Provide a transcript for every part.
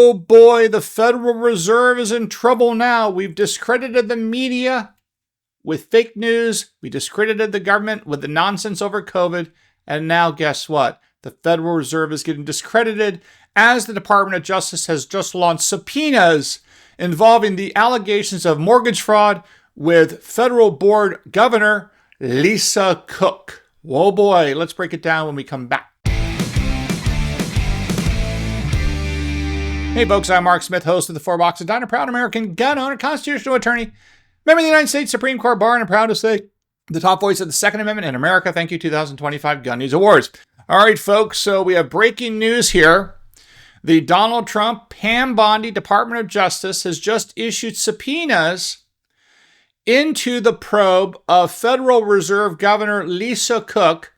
Oh boy, the Federal Reserve is in trouble now. We've discredited the media with fake news. We discredited the government with the nonsense over COVID. And now guess what? The Federal Reserve is getting discredited as the Department of Justice has just launched subpoenas involving the allegations of mortgage fraud with Federal Board Governor Lisa Cook. Whoa boy, let's break it down when we come back. Hey folks, I'm Mark Smith, host of the Four Boxes Diner, proud American gun owner, constitutional attorney, member of the United States Supreme Court Bar, and I'm proud to say the top voice of the Second Amendment in America. Thank you, 2025 Gundies Awards. All right, folks, so we have breaking news here. The Donald Trump Bondi Department of Justice has just issued subpoenas into the probe of Federal Reserve Governor Lisa Cook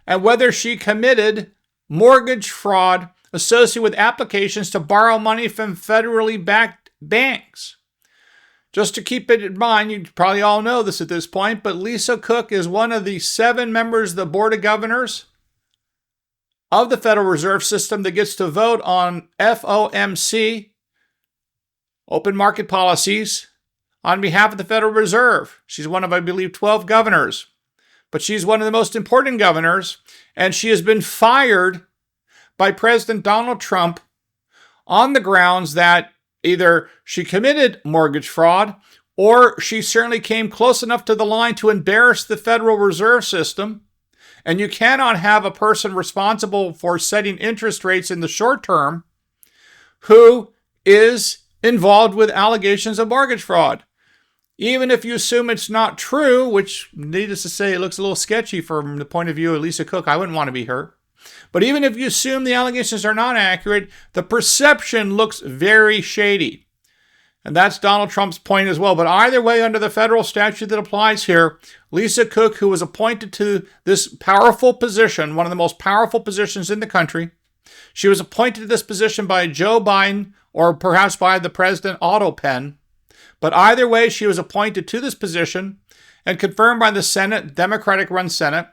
and whether she committed mortgage fraud associated with applications to borrow money from federally backed banks. Just to keep it in mind, you probably all know this at this point, but Lisa Cook is one of the 7 members of the Board of Governors of the Federal Reserve System that gets to vote on FOMC, open market policies, on behalf of the Federal Reserve. She's one of, I believe, 12 governors, but she's one of the most important governors, and she has been fired by President Donald Trump on the grounds that either she committed mortgage fraud or she certainly came close enough to the line to embarrass the Federal Reserve System. And you cannot have a person responsible for setting interest rates in the short term who is involved with allegations of mortgage fraud. Even if you assume it's not true, which, needless to say, it looks a little sketchy from the point of view of Lisa Cook. I wouldn't want to be her. But even if you assume the allegations are not accurate, the perception looks very shady. And that's Donald Trump's point as well. But either way, under the federal statute that applies here, Lisa Cook, who was appointed to this powerful position, one of the most powerful positions in the country, she was appointed to this position by Joe Biden or perhaps by the president auto pen. But either way, she was appointed to this position and confirmed by the Senate, Democratic-run Senate.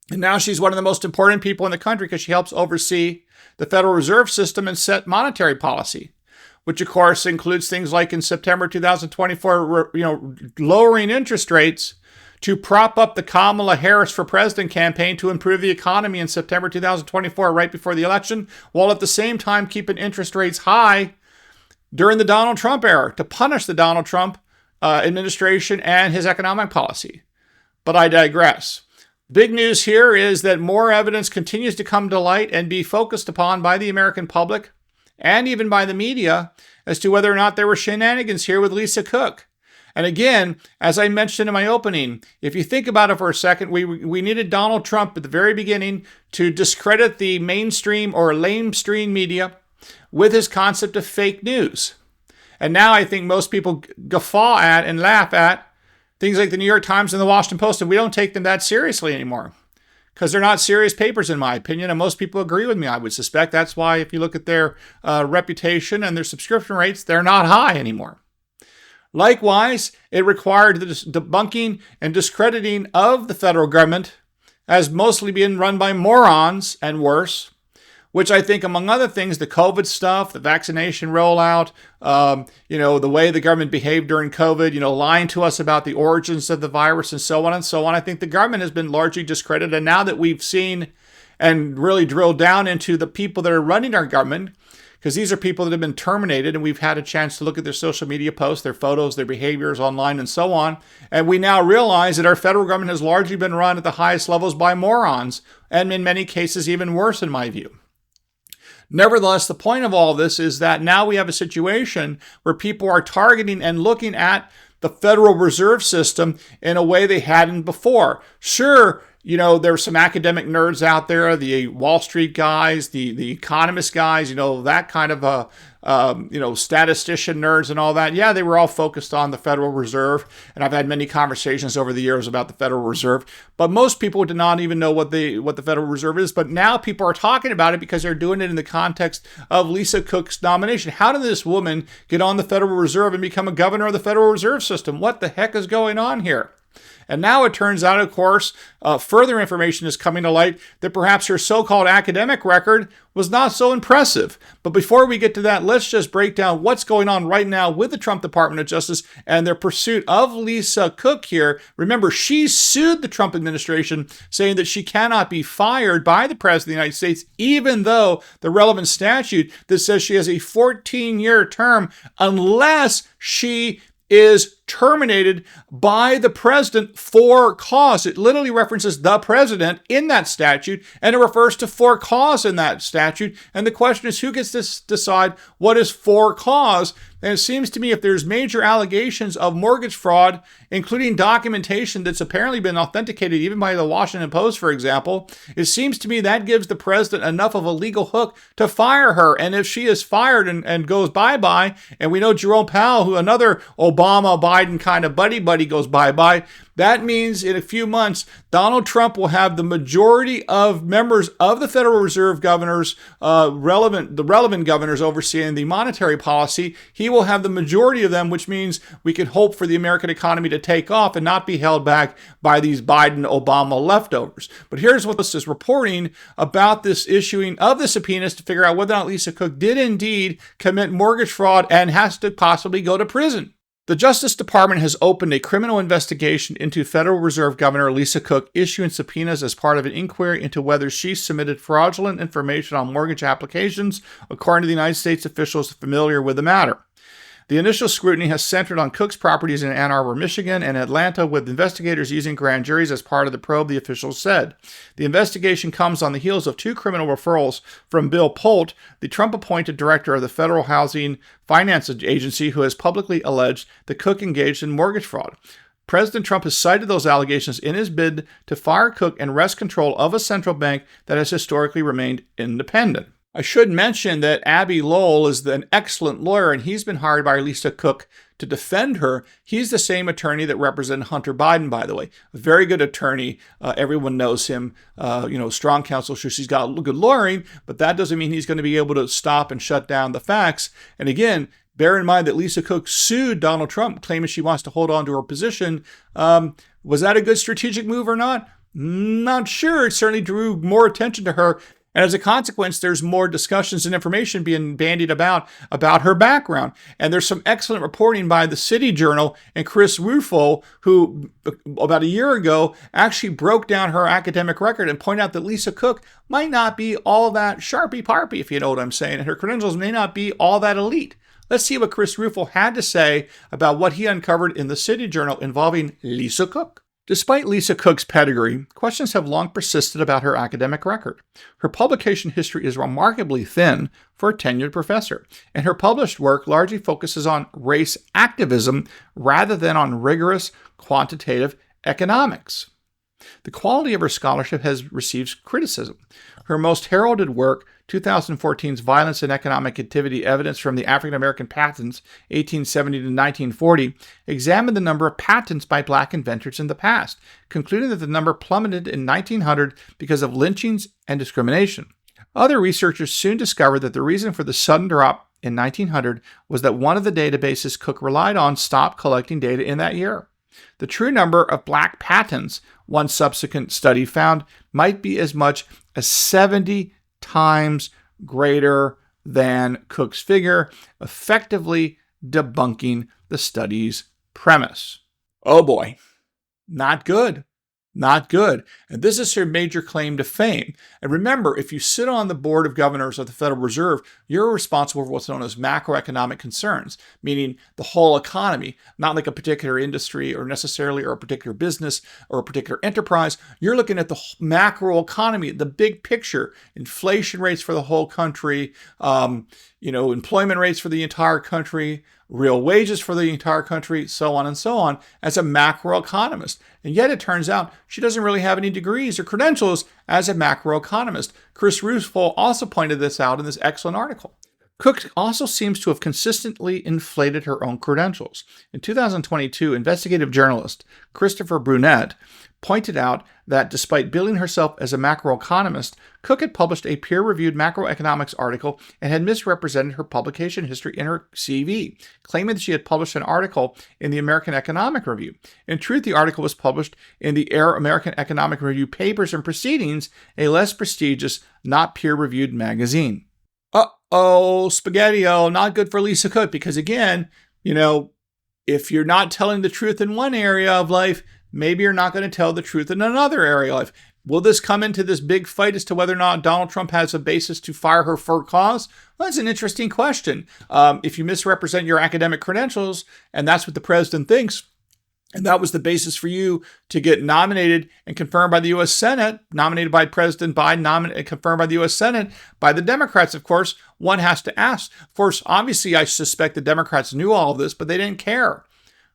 And now she's one of the most important people in the country because she helps oversee the Federal Reserve System and set monetary policy, which of course includes things like in September 2024, lowering interest rates to prop up the Kamala Harris for President campaign to improve the economy in September 2024, right before the election, while at the same time keeping interest rates high during the Donald Trump era to punish the Donald Trump administration and his economic policy. But I digress. Big news here is that more evidence continues to come to light and be focused upon by the American public and even by the media as to whether or not there were shenanigans here with Lisa Cook. And again, as I mentioned in my opening, if you think about it for a second, we needed Donald Trump at the very beginning to discredit the mainstream or lamestream media with his concept of fake news. And now I think most people guffaw at and laugh at things like the New York Times and the Washington Post, and we don't take them that seriously anymore because they're not serious papers, in my opinion, and most people agree with me, I would suspect. That's why if you look at their reputation and their subscription rates, they're not high anymore. Likewise, it required the debunking and discrediting of the federal government as mostly being run by morons and worse, which I think, among other things, the COVID stuff, the vaccination rollout, the way the government behaved during COVID, lying to us about the origins of the virus and so on and so on. I think the government has been largely discredited. And now that we've seen and really drilled down into the people that are running our government, because these are people that have been terminated and we've had a chance to look at their social media posts, their photos, their behaviors online and so on. And we now realize that our federal government has largely been run at the highest levels by morons, and in many cases even worse in my view. Nevertheless, the point of all this is that now we have a situation where people are targeting and looking at the Federal Reserve System in a way they hadn't before. Sure, there were some academic nerds out there, the Wall Street guys, the economist guys, that kind of statistician nerds and all that. Yeah, they were all focused on the Federal Reserve. And I've had many conversations over the years about the Federal Reserve. But most people did not even know what the Federal Reserve is. But now people are talking about it because they're doing it in the context of Lisa Cook's nomination. How did this woman get on the Federal Reserve and become a governor of the Federal Reserve System? What the heck is going on here? And now it turns out, of course, further information is coming to light that perhaps her so-called academic record was not so impressive. But before we get to that, let's just break down what's going on right now with the Trump Department of Justice and their pursuit of Lisa Cook here. Remember, she sued the Trump administration, saying that she cannot be fired by the President of the United States, even though the relevant statute that says she has a 14-year term, unless she is terminated by the president for cause. It literally references the president in that statute, and it refers to for cause in that statute. And the question is, who gets to decide what is for cause? And it seems to me if there's major allegations of mortgage fraud, including documentation that's apparently been authenticated even by the Washington Post, for example, it seems to me that gives the president enough of a legal hook to fire her. And if she is fired and goes bye-bye, and we know Jerome Powell, who another Obama-Biden kind of buddy goes bye-bye, that means in a few months, Donald Trump will have the majority of members of the Federal Reserve governors, the relevant governors overseeing the monetary policy. He will have the majority of them, which means we can hope for the American economy to take off and not be held back by these Biden-Obama leftovers. But here's what this is reporting about this issuing of the subpoenas to figure out whether or not Lisa Cook did indeed commit mortgage fraud and has to possibly go to prison. The Justice Department has opened a criminal investigation into Federal Reserve Governor Lisa Cook, issuing subpoenas as part of an inquiry into whether she submitted fraudulent information on mortgage applications, according to the United States officials familiar with the matter. The initial scrutiny has centered on Cook's properties in Ann Arbor, Michigan, and Atlanta, with investigators using grand juries as part of the probe, the officials said. The investigation comes on the heels of 2 criminal referrals from Bill Polt, the Trump-appointed director of the Federal Housing Finance Agency, who has publicly alleged that Cook engaged in mortgage fraud. President Trump has cited those allegations in his bid to fire Cook and wrest control of a central bank that has historically remained independent. I should mention that Abby Lowell is an excellent lawyer, and he's been hired by Lisa Cook to defend her. He's the same attorney that represented Hunter Biden, by the way. A very good attorney. Everyone knows him. Strong counsel. Sure, she's got good lawyering, but that doesn't mean he's going to be able to stop and shut down the facts. And again, bear in mind that Lisa Cook sued Donald Trump, claiming she wants to hold on to her position. Was that a good strategic move or not? Not sure. It certainly drew more attention to her. And as a consequence, there's more discussions and information being bandied about her background. And there's some excellent reporting by the City Journal and Chris Rufo, who about a year ago actually broke down her academic record and pointed out that Lisa Cook might not be all that sharpy-parpy, if you know what I'm saying, and her credentials may not be all that elite. Let's see what Chris Rufo had to say about what he uncovered in the City Journal involving Lisa Cook. Despite Lisa Cook's pedigree, questions have long persisted about her academic record. Her publication history is remarkably thin for a tenured professor, and her published work largely focuses on race activism rather than on rigorous quantitative economics. The quality of her scholarship has received criticism. Her most heralded work, 2014's Violence and Economic Activity Evidence from the African American Patents, 1870 to 1940, examined the number of patents by black inventors in the past, concluding that the number plummeted in 1900 because of lynchings and discrimination. Other researchers soon discovered that the reason for the sudden drop in 1900 was that one of the databases Cook relied on stopped collecting data in that year. The true number of black patents, one subsequent study found, might be as much as 70 times greater than Cook's figure, effectively debunking the study's premise. Oh boy, not good. Not good. And this is her major claim to fame. And remember, if you sit on the board of governors of the Federal Reserve, you're responsible for what's known as macroeconomic concerns, meaning the whole economy, not like a particular industry or necessarily or a particular business or a particular enterprise. You're looking at the macro economy, the big picture, inflation rates for the whole country, employment rates for the entire country, real wages for the entire country, so on, as a macroeconomist. And yet it turns out she doesn't really have any degrees or credentials as a macroeconomist. Chris Rufo also pointed this out in this excellent article. Cook also seems to have consistently inflated her own credentials. In 2022, investigative journalist Christopher Brunette pointed out that despite billing herself as a macroeconomist, Cook had published a peer-reviewed macroeconomics article and had misrepresented her publication history in her CV, claiming that she had published an article in the American Economic Review. In truth, the article was published in the American Economic Review Papers and Proceedings, a less prestigious, not peer-reviewed magazine. Uh-oh, spaghetti-o, not good for Lisa Cook, because again, if you're not telling the truth in one area of life, maybe you're not going to tell the truth in another area of life. Will this come into this big fight as to whether or not Donald Trump has a basis to fire her for cause? Well, that's an interesting question. If you misrepresent your academic credentials, and that's what the president thinks, and that was the basis for you to get nominated and confirmed by the U.S. Senate, nominated by President Biden, nominated and confirmed by the U.S. Senate, by the Democrats, of course, one has to ask. Of course, obviously, I suspect the Democrats knew all of this, but they didn't care,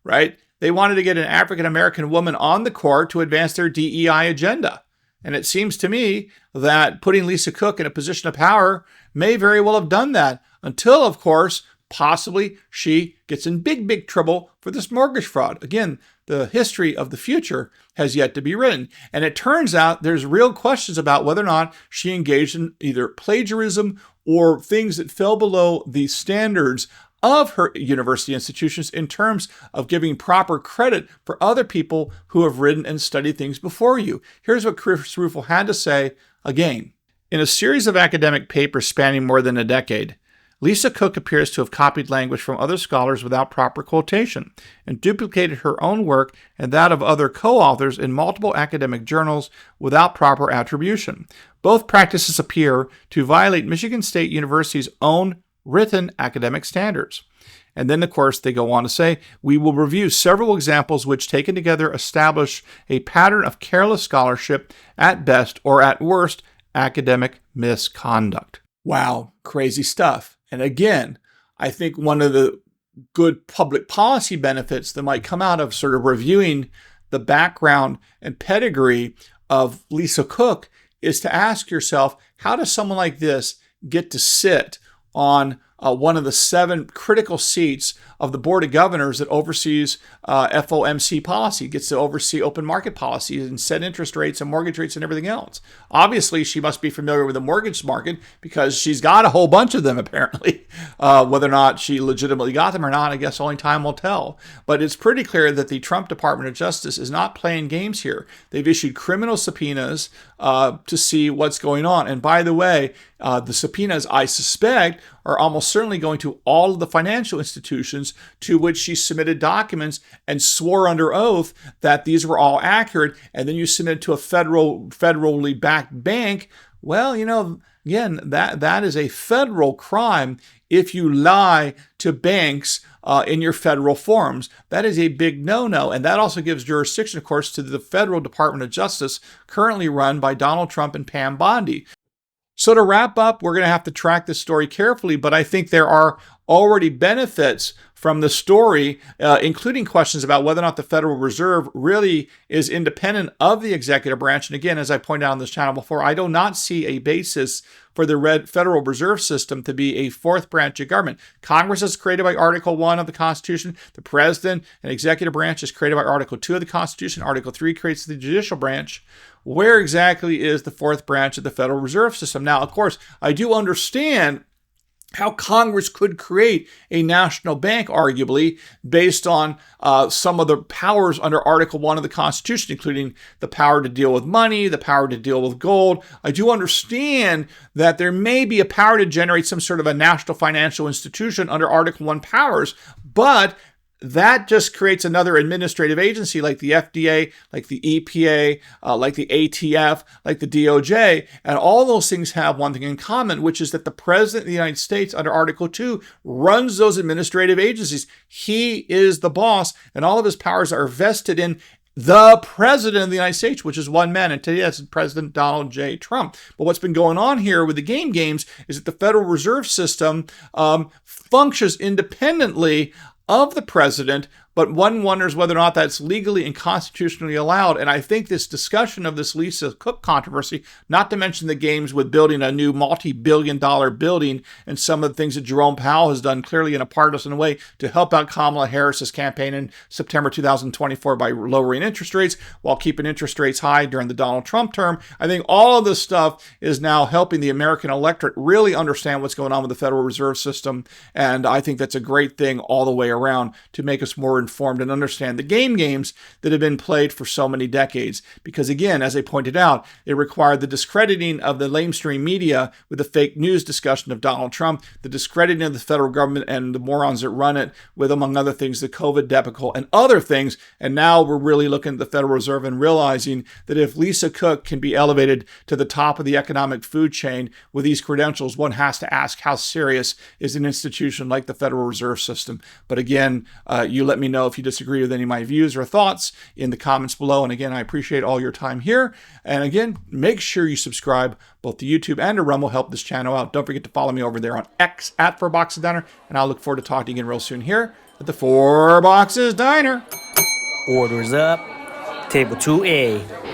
right? They wanted to get an African-American woman on the court to advance their DEI agenda. And it seems to me that putting Lisa Cook in a position of power may very well have done that until, of course, possibly she gets in big, big trouble for this mortgage fraud. Again, the history of the future has yet to be written. And it turns out there's real questions about whether or not she engaged in either plagiarism or things that fell below the standards of her university institutions in terms of giving proper credit for other people who have written and studied things before you. Here's what Chris Ruffle had to say again. In a series of academic papers spanning more than a decade, Lisa Cook appears to have copied language from other scholars without proper quotation and duplicated her own work and that of other co-authors in multiple academic journals without proper attribution. Both practices appear to violate Michigan State University's own written academic standards. And then, of course, they go on to say, we will review several examples which, taken together, establish a pattern of careless scholarship, at best or at worst, academic misconduct. Wow, crazy stuff. And again, I think one of the good public policy benefits that might come out of sort of reviewing the background and pedigree of Lisa Cook is to ask yourself, how does someone like this get to sit on one of the 7 critical seats of the Board of Governors that oversees FOMC policy, gets to oversee open market policies and set interest rates and mortgage rates and everything else. Obviously, she must be familiar with the mortgage market because she's got a whole bunch of them, apparently. Whether or not she legitimately got them or not, I guess only time will tell. But it's pretty clear that the Trump Department of Justice is not playing games here. They've issued criminal subpoenas to see what's going on. And by the way, the subpoenas, I suspect, are almost certainly going to all of the financial institutions to which she submitted documents and swore under oath that these were all accurate, and then you submit to a federally backed bank. Well, again, that is a federal crime if you lie to banks in your federal forms. That is a big no-no, and that also gives jurisdiction, of course, to the federal Department of Justice, currently run by Donald Trump and Pam Bondi. So to wrap up, we're going to have to track this story carefully, but I think there are already benefits from the story, including questions about whether or not the Federal Reserve really is independent of the executive branch. And again, as I pointed out on this channel before, I do not see a basis for the Federal Reserve System to be a fourth branch of government. Congress is created by Article 1 of the Constitution. The President and executive branch is created by Article 2 of the Constitution. Article 3 creates the judicial branch. Where exactly is the fourth branch of the Federal Reserve System? Now, of course, I do understand how Congress could create a national bank, arguably, based on some of the powers under Article 1 of the Constitution, including the power to deal with money, the power to deal with gold. I do understand that there may be a power to generate some sort of a national financial institution under Article 1 powers, but that just creates another administrative agency like the FDA, like the EPA, like the ATF, like the DOJ. And all those things have one thing in common, which is that the President of the United States under Article 2 runs those administrative agencies. He is the boss, and all of his powers are vested in the President of the United States, which is one man, and today that's President Donald J. Trump. But what's been going on here with the games is that the Federal Reserve System functions independently of the president, but one wonders whether or not that's legally and constitutionally allowed. And I think this discussion of this Lisa Cook controversy, not to mention the games with building a new multi-billion-dollar building and some of the things that Jerome Powell has done clearly in a partisan way to help out Kamala Harris's campaign in September 2024 by lowering interest rates while keeping interest rates high during the Donald Trump term. I think all of this stuff is now helping the American electorate really understand what's going on with the Federal Reserve System. And I think that's a great thing all the way around to make us more informed and understand the games that have been played for so many decades. Because again, as I pointed out, it required the discrediting of the lamestream media with the fake news discussion of Donald Trump, the discrediting of the federal government and the morons that run it with, among other things, the COVID debacle and other things. And now we're really looking at the Federal Reserve and realizing that if Lisa Cook can be elevated to the top of the economic food chain with these credentials, one has to ask how serious is an institution like the Federal Reserve System. But again, you let me know if you disagree with any of my views or thoughts in the comments below. And again, I appreciate all your time here. And again, make sure you subscribe both to YouTube and to Rumble. Help this channel out. Don't forget to follow me over there on X at 4 Boxes Diner. And I'll look forward to talking to you again real soon here at the 4 Boxes Diner. Orders up. Table 2A.